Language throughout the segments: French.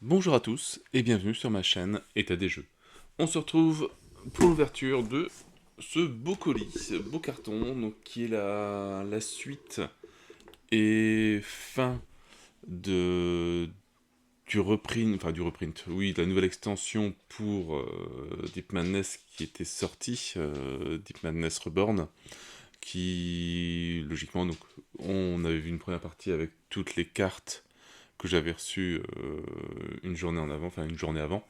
Bonjour à tous et bienvenue sur ma chaîne État des Jeux. On se retrouve pour l'ouverture de ce beau colis, ce beau carton, donc qui est la suite et fin de, du reprint, oui, de la nouvelle extension pour Deep Madness qui était sortie, Deep Madness Reborn, qui, logiquement, donc, on avait vu une première partie avec toutes les cartes que j'avais reçues une journée en avant, enfin une journée avant.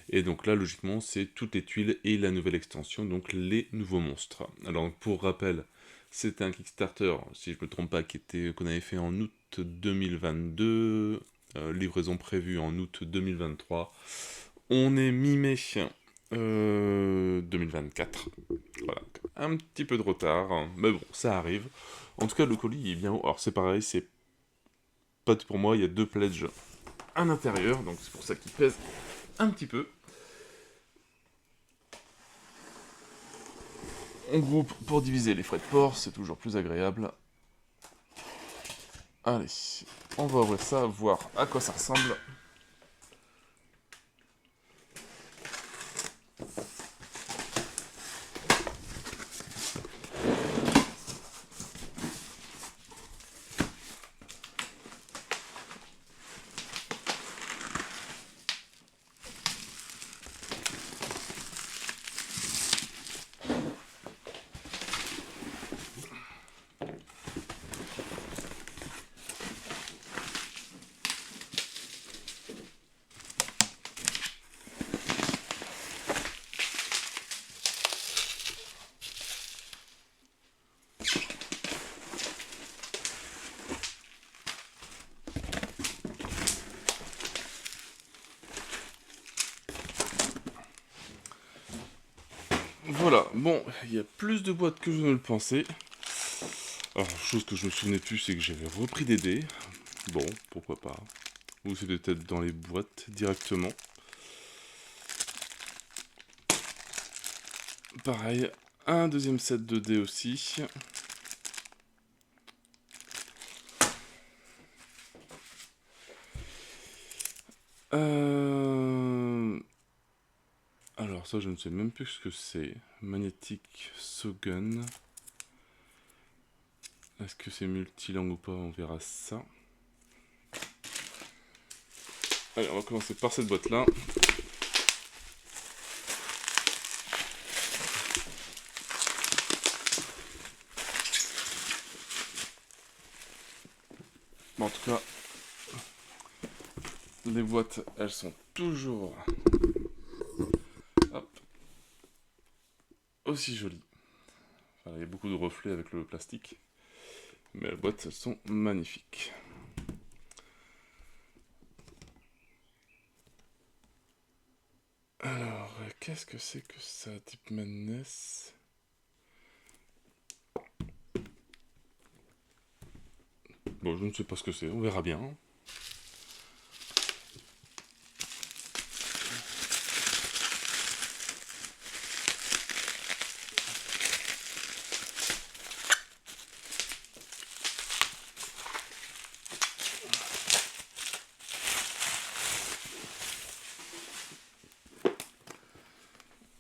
Et donc là, logiquement, c'est toutes les tuiles et la nouvelle extension, donc les nouveaux monstres. Alors, pour rappel, c'était un Kickstarter, si je ne me trompe pas, qu'on avait fait en août 2022, livraison prévue en août 2023. On est mi-mai 2024. Voilà, un petit peu de retard, hein, mais bon, ça arrive. En tout cas, le colis est bien haut. Alors, c'est pareil, c'est pas pour moi, il y a deux pledges à l'intérieur, donc c'est pour ça qu'il pèse un petit peu. On groupe pour diviser les frais de port, c'est toujours plus agréable. Allez, on va ouvrir ça, voir à quoi ça ressemble. Voilà, bon, il y a plus de boîtes que je ne le pensais. Alors, chose que je me souvenais plus, c'est que j'avais repris des dés. Bon, pourquoi pas. Ou c'est peut-être dans les boîtes directement. Pareil, un deuxième set de dés aussi. Alors ça, je ne sais même plus ce que c'est. Magnétique Sogun. Est-ce que c'est multilangue ou pas? On verra ça. Allez, on va commencer par cette boîte-là. Bon, en tout cas, les boîtes, elles sont toujours hop, aussi jolies. Enfin, il y a beaucoup de reflets avec le plastique. Mais les boîtes, elles sont magnifiques. Alors, qu'est-ce que c'est que ça, Deep Madness? Bon, je ne sais pas ce que c'est, on verra bien.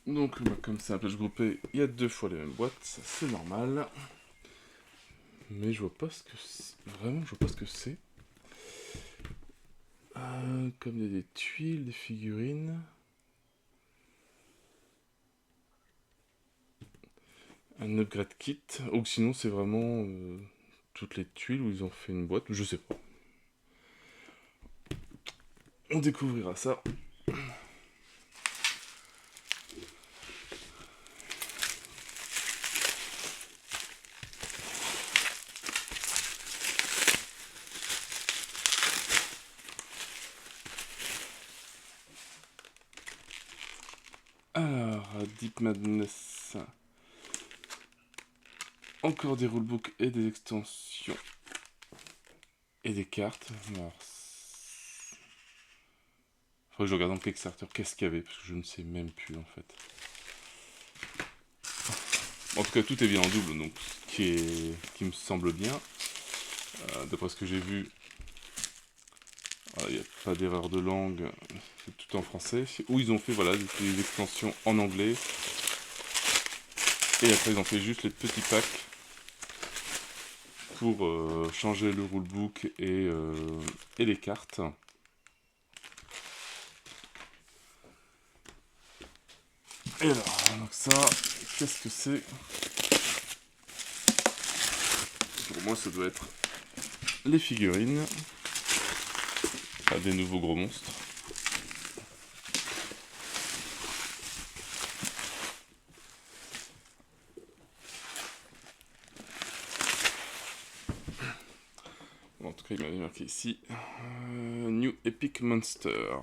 Donc, bah, comme c'est un plage groupé, il y a deux fois les mêmes boîtes, ça c'est normal. Mais je vois pas ce que c'est. Vraiment, je vois pas ce que c'est. Comme il y a des tuiles, des figurines. Un upgrade kit. Ou sinon, c'est vraiment toutes les tuiles où ils ont fait une boîte. Je sais pas. On découvrira ça. Alors, Deep Madness. Encore des rulebooks et des extensions. Et des cartes. Alors, faudrait que je regarde dans le Kickstarter qu'est-ce qu'il y avait, parce que je ne sais même plus en fait. En tout cas, tout est bien en double, donc qui me semble bien. D'après ce que j'ai vu, il n'y a pas d'erreur de langue, c'est tout en français. Où ils ont fait voilà, des extensions en anglais. Et après ils ont fait juste les petits packs pour changer le rulebook et les cartes. Et alors, donc ça, qu'est-ce que c'est? Pour moi, ça doit être les figurines. Enfin, des nouveaux gros monstres. Bon, en tout cas, il m'avait marqué ici New Epic Monster.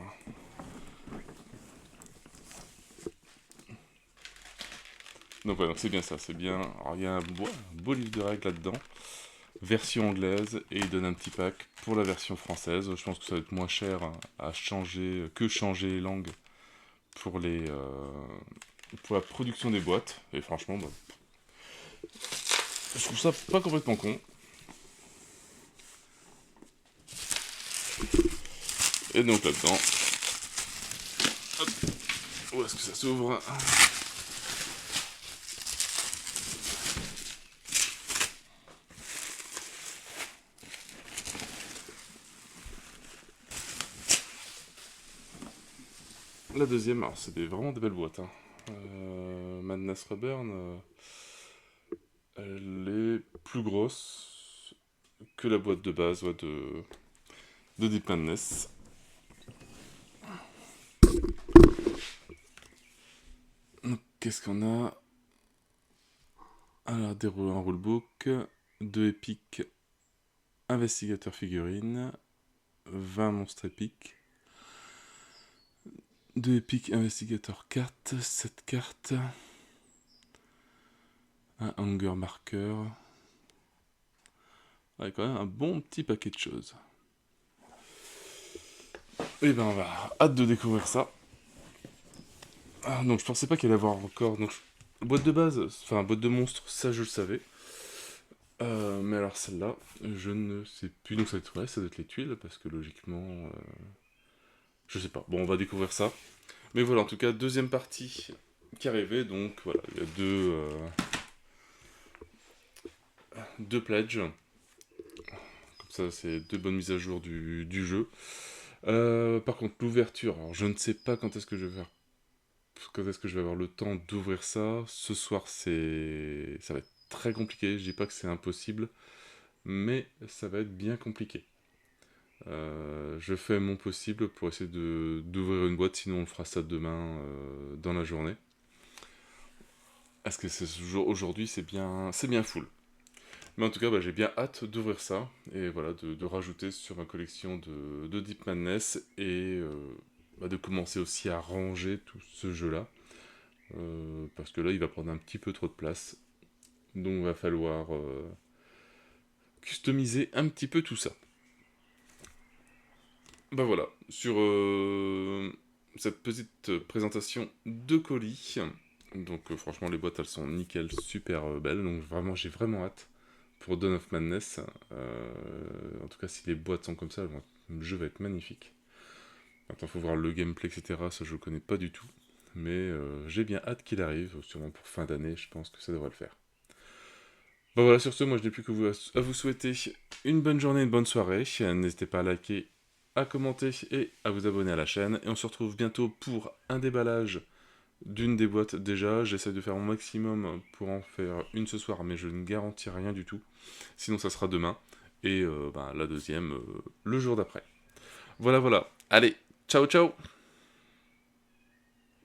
Donc voilà, donc c'est bien ça, c'est bien. Alors il y a un beau livre de règles là-dedans, version anglaise, et il donne un petit pack pour la version française. Je pense que ça va être moins cher à changer que changer les langues pour pour la production des boîtes. Et franchement, bah, je trouve ça pas complètement con. Et donc là-dedans, hop, où est-ce que ça s'ouvre? La deuxième, alors c'est vraiment des belles boîtes. Hein. Madness Reborn, elle est plus grosse que la boîte de base ouais, de Deep Madness. Qu'est-ce qu'on a? Alors, un rulebook, 2 épiques investigateurs figurines, 20 monstres épiques, 2 épiques investigateurs cartes, 7 cartes, un hunger marker. Ouais, quand même un bon petit paquet de choses. Et ben, on va hâte de découvrir ça. Ah, donc, je pensais pas qu'il allait y avoir encore. Donc, boîte de base, enfin, boîte de monstres, ça je le savais. Mais alors celle-là, je ne sais plus. Donc ça doit être les tuiles, parce que logiquement... je sais pas. Bon, on va découvrir ça. Mais voilà, en tout cas, deuxième partie qui arrivait. Donc voilà, il y a deux pledges. Comme ça, c'est deux bonnes mises à jour du jeu. Par contre, l'ouverture, alors je ne sais pas quand est-ce que je vais faire. Quand est-ce que je vais avoir le temps d'ouvrir ça? Ce soir, ça va être très compliqué. Je dis pas que c'est impossible, mais ça va être bien compliqué. Je fais mon possible pour essayer d'ouvrir une boîte, sinon on fera ça demain dans la journée. Parce que aujourd'hui c'est bien full. Mais en tout cas, bah, j'ai bien hâte d'ouvrir ça et voilà de rajouter sur ma collection de Deep Madness et bah, de commencer aussi à ranger tout ce jeu-là. Parce que là, il va prendre un petit peu trop de place. Donc, il va falloir customiser un petit peu tout ça. Bah voilà, sur cette petite présentation de colis. Donc franchement les boîtes elles sont nickel, super belles. Donc vraiment j'ai vraiment hâte pour Dawn of Madness. En tout cas si les boîtes sont comme ça, le jeu va être magnifique. Maintenant faut voir le gameplay etc. Ça je le connais pas du tout. Mais j'ai bien hâte qu'il arrive, sûrement pour fin d'année, je pense que ça devrait le faire. Bon voilà, sur ce, moi je n'ai plus que à vous souhaiter une bonne journée, une bonne soirée. N'hésitez pas à liker, à commenter et à vous abonner à la chaîne. Et on se retrouve bientôt pour un déballage d'une des boîtes déjà. J'essaie de faire mon maximum pour en faire une ce soir, mais je ne garantis rien du tout. Sinon ça sera demain. Et la deuxième, le jour d'après. Voilà, voilà. Allez, ciao ciao!